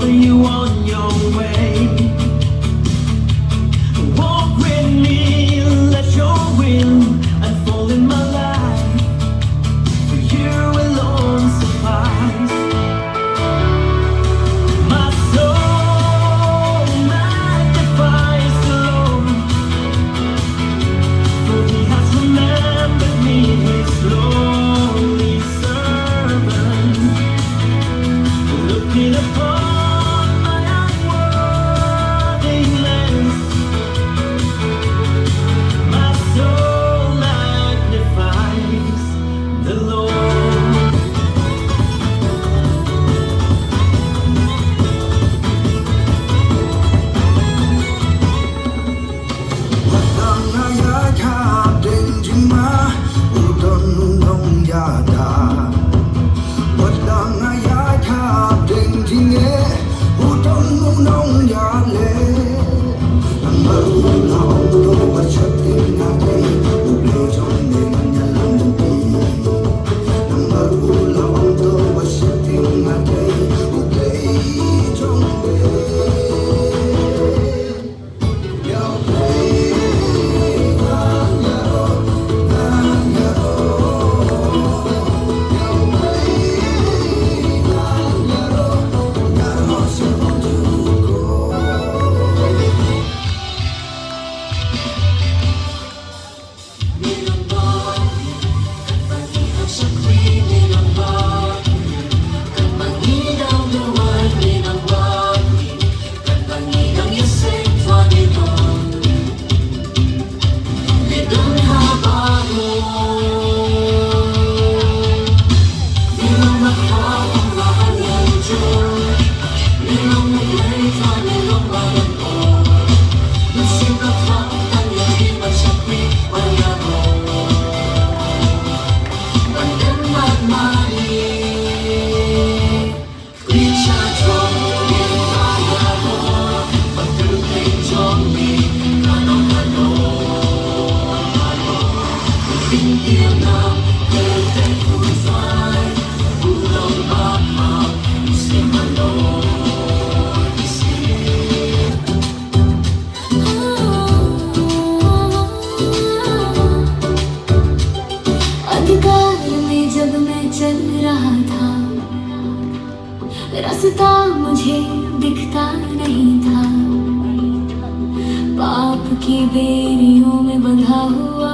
you on your way. Walk with me, let your will unfold in my life. For you alone suffice. My soul magnifies the Lord, for He has remembered me, His lowly servant. Looking upon my unworthiness, my soul magnifies the Lord. अंधकार में जब मैं चल रहा था, रास्ता मुझे दिखता नहीं था। पाप की बेड़ियों में बंधा हुआ